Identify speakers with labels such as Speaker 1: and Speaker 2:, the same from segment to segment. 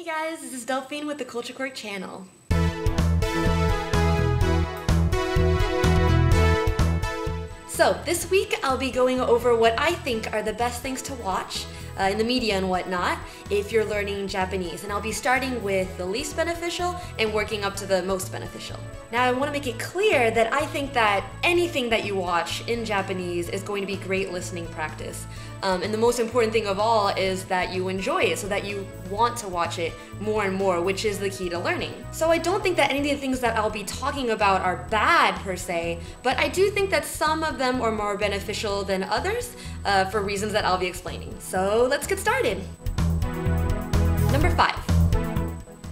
Speaker 1: Hey guys, this is Delphine with the CultureQuirk channel. So this week I'll be going over what I think are the best things to watch in the media and whatnot if you're learning Japanese, and I'll be starting with the least beneficial and working up to the most beneficial. Now I want to make it clear that I think that anything that you watch in Japanese is going to be great listening practice. And the most important thing of all is that you enjoy it so that you want to watch it more and more, which is the key to learning. So I don't think that any of the things that I'll be talking about are bad per se, but I do think that some of them are more beneficial than others for reasons that I'll be explaining. So let's get started. Number 5,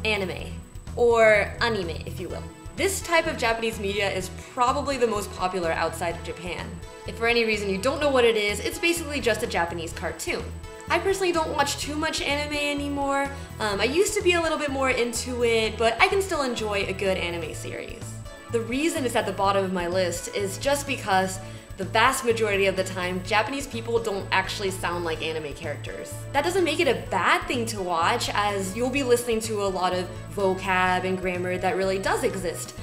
Speaker 1: anime, or anime if you will. This type of Japanese media is probably the most popular outside of Japan. If for any reason you don't know what it is, it's basically just a Japanese cartoon. I personally don't watch too much anime anymore. I used to be a little bit more into it, but I can still enjoy a good anime series. The reason it's at the bottom of my list is just because the vast majority of the time, Japanese people don't actually sound like anime characters. That doesn't make it a bad thing to watch, as you'll be listening to a lot of vocab and grammar that really does exist.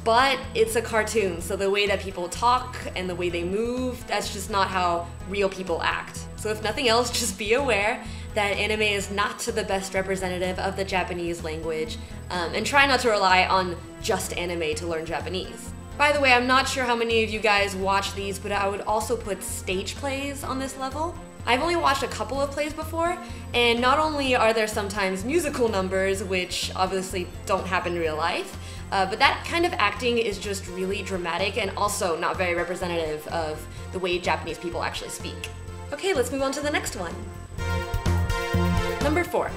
Speaker 1: But it's a cartoon, so the way that people talk and the way they move, that's just not how real people act. So if nothing else, just be aware that anime is not the best representative of the Japanese language, and try not to rely on just anime to learn Japanese. By the way, I'm not sure how many of you guys watch these, but I would also put stage plays on this level. I've only watched a couple of plays before, and not only are there sometimes musical numbers, which obviously don't happen in real life, but that kind of acting is just really dramatic and also not very representative of the way Japanese people actually speak. Okay, let's move on to the next one. Number 4,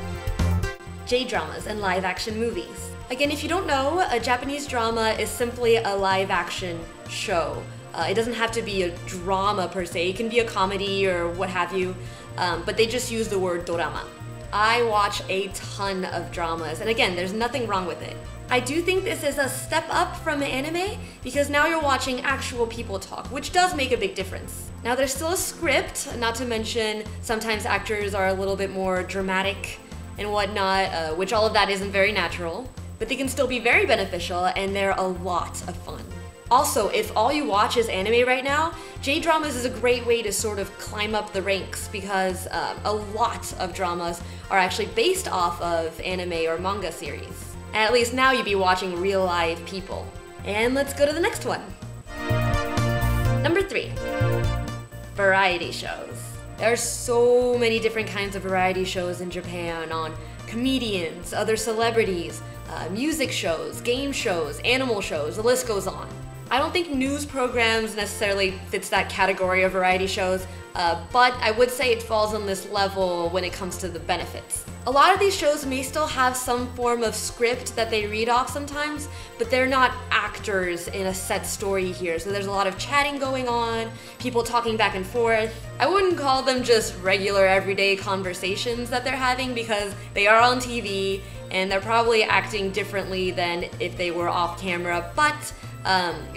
Speaker 1: J-dramas and live-action movies. Again, if you don't know, a Japanese drama is simply a live-action show. It doesn't have to be a drama per se, it can be a comedy or what have you, but they just use the word dorama. I watch a ton of dramas, and again, there's nothing wrong with it. I do think this is a step up from anime because now you're watching actual people talk, which does make a big difference. Now there's still a script, not to mention sometimes actors are a little bit more dramatic and whatnot, which all of that isn't very natural. But they can still be very beneficial, and they're a lot of fun. Also, if all you watch is anime right now, J-dramas is a great way to sort of climb up the ranks because a lot of dramas are actually based off of anime or manga series. And at least now you'd be watching real live people. And let's go to the next one. Number 3, variety shows. There are so many different kinds of variety shows in Japan on comedians, other celebrities, music shows, game shows, animal shows, the list goes on. I don't think news programs necessarily fits that category of variety shows, but I would say it falls on this level when it comes to the benefits. A lot of these shows may still have some form of script that they read off sometimes, but they're not actors in a set story here, so there's a lot of chatting going on, people talking back and forth. I wouldn't call them just regular everyday conversations that they're having because they are on TV and they're probably acting differently than if they were off camera, but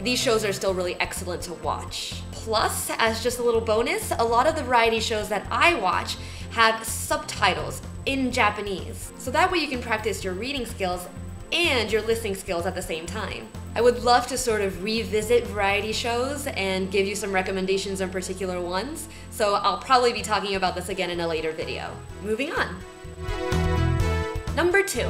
Speaker 1: these shows are still really excellent to watch. Plus, as just a little bonus, a lot of the variety shows that I watch have subtitles in Japanese. So that way you can practice your reading skills and your listening skills at the same time. I would love to sort of revisit variety shows and give you some recommendations on particular ones, so I'll probably be talking about this again in a later video. Moving on. Number 2,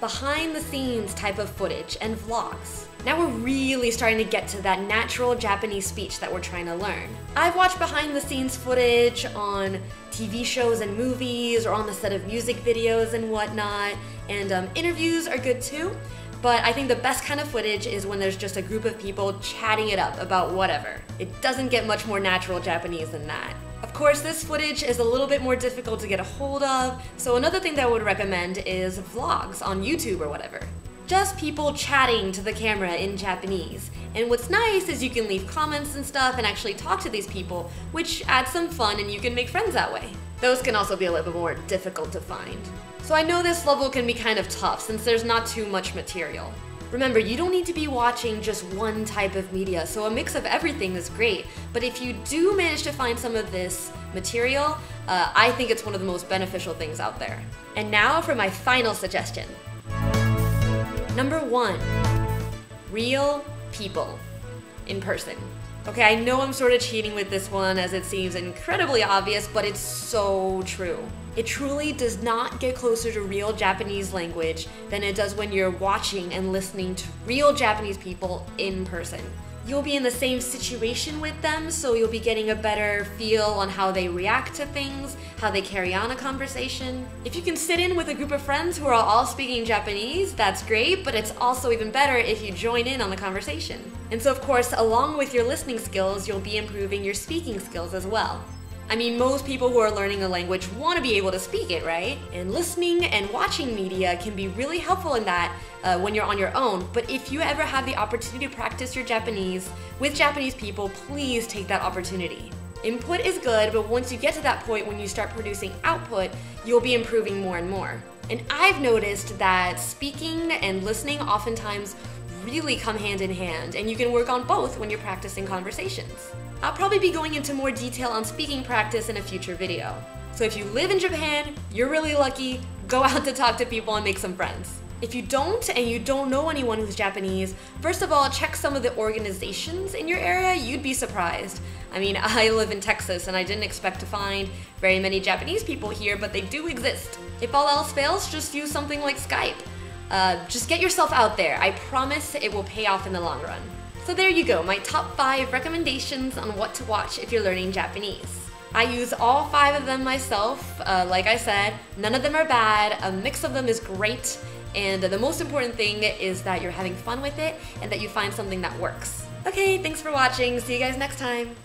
Speaker 1: behind the scenes type of footage and vlogs. Now we're really starting to get to that natural Japanese speech that we're trying to learn. I've watched behind the scenes footage on TV shows and movies or on the set of music videos and whatnot, and interviews are good too, but I think the best kind of footage is when there's just a group of people chatting it up about whatever. It doesn't get much more natural Japanese than that. Of course, this footage is a little bit more difficult to get a hold of, so another thing that I would recommend is vlogs on YouTube or whatever. Just people chatting to the camera in Japanese. And what's nice is you can leave comments and stuff and actually talk to these people, which adds some fun and you can make friends that way. Those can also be a little bit more difficult to find. So I know this level can be kind of tough since there's not too much material. Remember, you don't need to be watching just one type of media, so a mix of everything is great. But if you do manage to find some of this material, I think it's one of the most beneficial things out there. And now for my final suggestion. Number 1, real people in person. Okay, I know I'm sort of cheating with this one as it seems incredibly obvious, but it's so true. It truly does not get closer to real Japanese language than it does when you're watching and listening to real Japanese people in person. You'll be in the same situation with them, so you'll be getting a better feel on how they react to things, how they carry on a conversation. If you can sit in with a group of friends who are all speaking Japanese, that's great, but it's also even better if you join in on the conversation. And so of course, along with your listening skills, you'll be improving your speaking skills as well. I mean, most people who are learning a language want to be able to speak it, right? And listening and watching media can be really helpful in that when you're on your own. But if you ever have the opportunity to practice your Japanese with Japanese people, please take that opportunity. Input is good, but once you get to that point when you start producing output, you'll be improving more and more. And I've noticed that speaking and listening oftentimes really come hand in hand, and you can work on both when you're practicing conversations. I'll probably be going into more detail on speaking practice in a future video. So if you live in Japan, you're really lucky, go out to talk to people and make some friends. If you don't and you don't know anyone who's Japanese, first of all, check some of the organizations in your area. You'd be surprised. I mean, I live in Texas and I didn't expect to find very many Japanese people here, but they do exist. If all else fails, just use something like Skype. Just get yourself out there. I promise it will pay off in the long run. So there you go, my top 5 recommendations on what to watch if you're learning Japanese. I use all 5 of them myself. Like I said, none of them are bad. A mix of them is great. And the most important thing is that you're having fun with it and that you find something that works. Okay, thanks for watching. See you guys next time.